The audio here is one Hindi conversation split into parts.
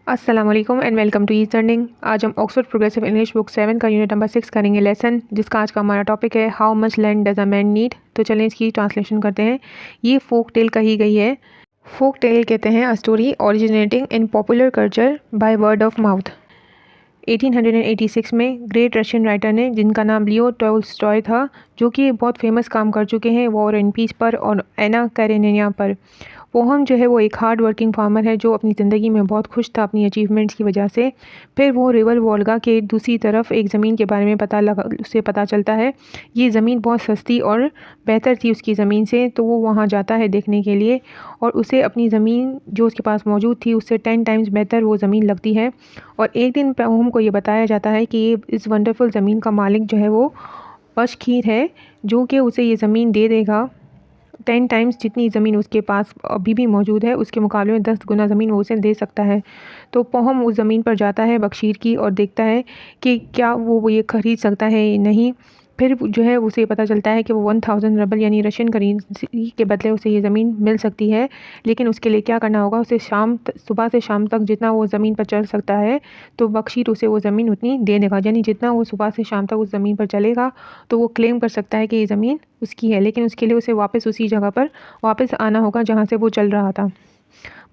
अस्सलाम वालेकुम and welcome to easy learning. आज हम ऑक्सफोर्ड प्रोग्रेसिव इंग्लिश बुक 7 का यूनिट नंबर 6 करेंगे लेसन, जिसका आज का हमारा टॉपिक है how much land does a man need. तो चलें इसकी ट्रांसलेशन करते हैं। ये फोक टेल कही गई है। फोक टेल कहते हैं a story originating in popular culture by word of mouth. 1886 में ग्रेट रशियन राइटर ने, जिनका नाम लियो टॉल्स्टॉय था, जो कि बहुत फेमस काम कर चुके हैं वॉर एंड पीस पर और एना कैरेनिना पर। पोहम जो है वो एक हार्ड वर्किंग फार्मर है जो अपनी ज़िंदगी में बहुत खुश था अपनी अचीवमेंट्स की वजह से। फिर वो रिवर वोल्गा के दूसरी तरफ एक ज़मीन के बारे में उसे पता चलता है। ये ज़मीन बहुत सस्ती और बेहतर थी उसकी ज़मीन से, तो वो वहाँ जाता है देखने के लिए और उसे अपनी ज़मीन जो उसके पास मौजूद थी उससे 10 टाइम्स बेहतर वो ज़मीन लगती है। और एक दिन पोहम को ये बताया जाता है कि ये इस वंडरफुल ज़मीन का मालिक जो है वो पशखीर है, जो कि उसे ये ज़मीन दे देगा 10 टाइम्स जितनी ज़मीन उसके पास अभी भी मौजूद है उसके मुकाबले में 10 गुना ज़मीन वो उसे दे सकता है। तो पोहम उस ज़मीन पर जाता है बख्शीर की और देखता है कि क्या वो ये ख़रीद सकता है या नहीं। फिर जो है उसे पता चलता है कि वो 1000 रबल यानी रशियन करेंसी के बदले उसे ये ज़मीन मिल सकती है, लेकिन उसके लिए क्या करना होगा, उसे सुबह से शाम तक जितना वो ज़मीन पर चल सकता है तो बख्शीर उसे वो ज़मीन उतनी दे देगा। यानी जितना वो सुबह से शाम तक उस ज़मीन पर चलेगा तो वो क्लेम कर सकता है कि ये ज़मीन उसकी है, लेकिन उसके लिए उसे वापस उसी जगह पर वापस आना होगा जहाँ से वो चल रहा था।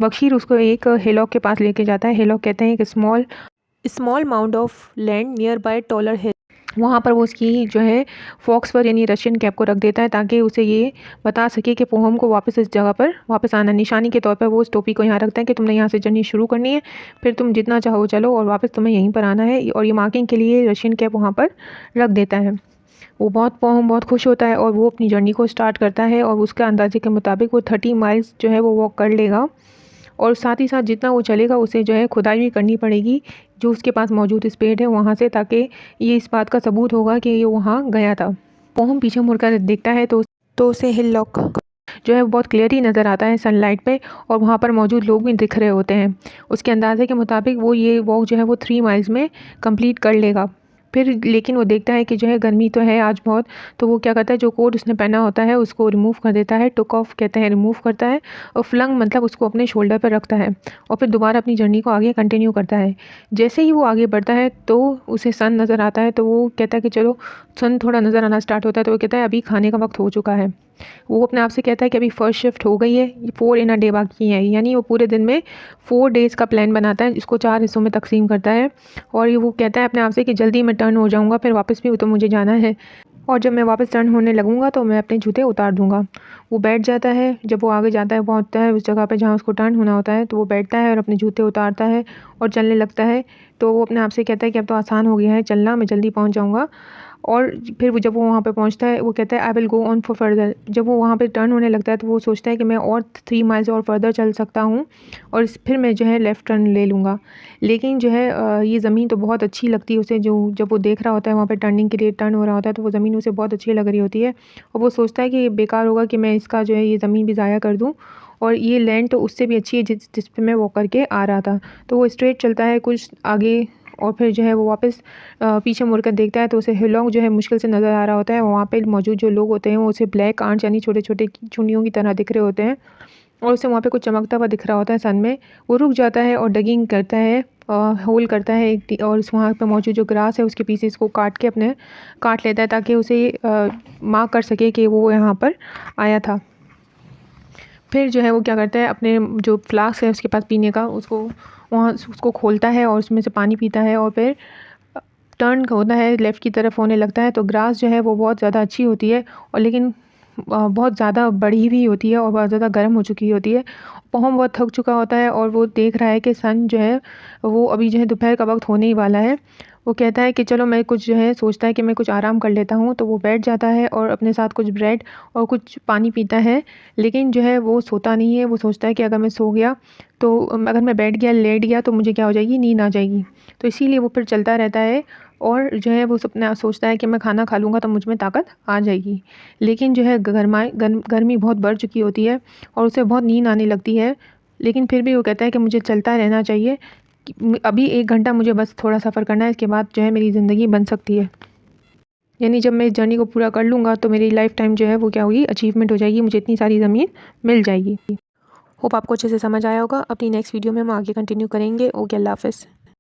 बख्शीर उसको एक हिलॉक के पास लेके जाता है। हिलॉक कहते हैं कि small small mount of land near by taller hill. वहाँ पर वो उसकी जो है फॉक्स पर यानी रशियन कैप को रख देता है ताकि उसे ये बता सके कि पोहम को वापस इस जगह पर वापस आना। निशानी के तौर पर वो उस टोपी को यहाँ रखता है कि तुमने यहाँ से जर्नी शुरू करनी है, फिर तुम जितना चाहो चलो और वापस तुम्हें यहीं पर आना है, और ये मार्किंग के लिए रशियन कैप वहाँ पर रख देता है। वो पोहम बहुत खुश होता है और वो अपनी जर्नी को स्टार्ट करता है और उसके अंदाजे के मुताबिक वो 30 माइल्स जो है वो वॉक कर लेगा। और साथ ही साथ जितना वो चलेगा उसे जो है खुदाई भी करनी पड़ेगी जो उसके पास मौजूद स्पेड है वहाँ से, ताकि ये इस बात का सबूत होगा कि ये वहाँ गया था। पोहम पीछे मुड़कर देखता है तो उसे हिल लॉक जो है वो बहुत क्लियर ही नज़र आता है सनलाइट पे, और वहाँ पर मौजूद लोग भी दिख रहे होते हैं। उसके अंदाजे के मुताबिक वो ये वॉक जो है वो 3 माइल्स में कंप्लीट कर लेगा। फिर लेकिन वो देखता है कि जो है गर्मी तो है आज बहुत, तो वो क्या करता है, जो कोट उसने पहना होता है उसको रिमूव कर देता है। टुक ऑफ कहते हैं रिमूव करता है, और फ्लंग मतलब उसको अपने शोल्डर पर रखता है और फिर दोबारा अपनी जर्नी को आगे कंटिन्यू करता है। जैसे ही वो आगे बढ़ता है तो उसे सन नज़र आता है, तो वो कहता है कि चलो, सन थोड़ा नज़र आना स्टार्ट होता है तो वो कहता है अभी खाने का वक्त हो चुका है। वो अपने आप से कहता है कि अभी फर्स्ट शिफ्ट हो गई है, 4 इन अ डे बाकी है, यानी वो पूरे दिन में 4 डेज़ का प्लान बनाता है, इसको 4 हिस्सों में तकसीम करता है। और ये वो कहता है अपने आप से कि जल्दी मैं टर्न हो जाऊंगा, फिर वापस भी तो मुझे जाना है, और जब मैं वापस टर्न होने लगूंगा तो मैं अपने जूते उतार दूंगा। वो बैठ जाता है, जब वो आगे जाता है पहुंचता है उस जगह पे जहाँ उसको टर्न होना होता है, तो वो बैठता है और अपने जूते उतारता है और चलने लगता है। तो वो अपने आप से कहता है कि अब तो आसान हो गया है चलना, मैं जल्दी पहुँच जाऊँगा। और फिर वो जब वो वहाँ पे पहुँचता है वो कहता है I will go on for further. जब वो वहाँ पे टर्न होने लगता है तो वो सोचता है कि मैं और 3 माइल्स और फर्दर चल सकता हूँ और फिर मैं जो है लेफ़्ट टर्न ले लूँगा। लेकिन जो है ये ज़मीन तो बहुत अच्छी लगती है उसे, जो जब वो देख रहा होता है वहाँ पे टर्निंग के लिए टर्न हो रहा होता है तो वो ज़मीन उसे बहुत अच्छी लग रही होती है, और वो सोचता है कि बेकार होगा कि मैं इसका जो है ये ज़मीन भी ज़ाया कर दूँ, और ये लैंड तो उससे भी अच्छी है जिस पे मैं वॉक करके आ रहा था। तो वो स्ट्रेट चलता है कुछ आगे, और फिर जो है वो वापस पीछे मुड़कर देखता है तो उसे हिलॉन्ग जो है मुश्किल से नज़र आ रहा होता है। वहाँ पे मौजूद जो लोग होते हैं वो उसे ब्लैक आंट्स यानी छोटे छोटे चुनियों की तरह दिख रहे होते हैं, और उसे वहाँ पे कुछ चमकता हुआ दिख रहा होता है सन में। वो रुक जाता है और डगिंग करता है, होल करता है और वहाँ पे मौजूद जो ग्रास है उसके पीसेस को काट लेता है ताकि उसे मार्क कर सके कि वो यहाँ पर आया था। फिर जो है वो क्या करता है, अपने जो फ्लास्क है उसके पास पीने का, उसको खोलता है और उसमें से पानी पीता है, और फिर टर्न होता है लेफ़्ट की तरफ होने लगता है। तो ग्रास जो है वो बहुत ज़्यादा अच्छी होती है, और लेकिन बहुत ज़्यादा बड़ी भी होती है और बहुत ज़्यादा गर्म हो चुकी होती है। पोहम बहुत थक चुका होता है और वो देख रहा है कि सन जो है वो अभी जो है दोपहर का वक्त होने ही वाला है। वो कहता है कि चलो मैं कुछ जो है सोचता है कि मैं कुछ आराम कर लेता हूँ, तो वो बैठ जाता है और अपने साथ कुछ ब्रेड और कुछ पानी पीता है। लेकिन जो है वो सोता नहीं है, वो सोचता है कि अगर मैं सो गया तो अगर मैं बैठ गया लेट गया तो मुझे क्या हो जाएगी, नींद आ जाएगी। तो इसीलिए वो फिर चलता रहता है और जो है वो सपना सोचता है कि मैं खाना खा लूँगा तो मुझ में ताकत आ जाएगी। लेकिन जो है गर्मी बहुत बढ़ चुकी होती है और उसे बहुत नींद आने लगती है। लेकिन फिर भी वो कहता है कि मुझे चलता रहना चाहिए, अभी 1 घंटा मुझे बस थोड़ा सफ़र करना है, इसके बाद जो है मेरी ज़िंदगी बन सकती है। यानी जब मैं इस जर्नी को पूरा कर लूँगा तो मेरी लाइफ टाइम जो है वो क्या होगी, अचीवमेंट हो जाएगी, मुझे इतनी सारी ज़मीन मिल जाएगी। होप आपको अच्छे से समझ आया होगा। अपनी नेक्स्ट वीडियो में हम आगे कंटिन्यू करेंगे। ओके, अल्लाह हाफ़िज़।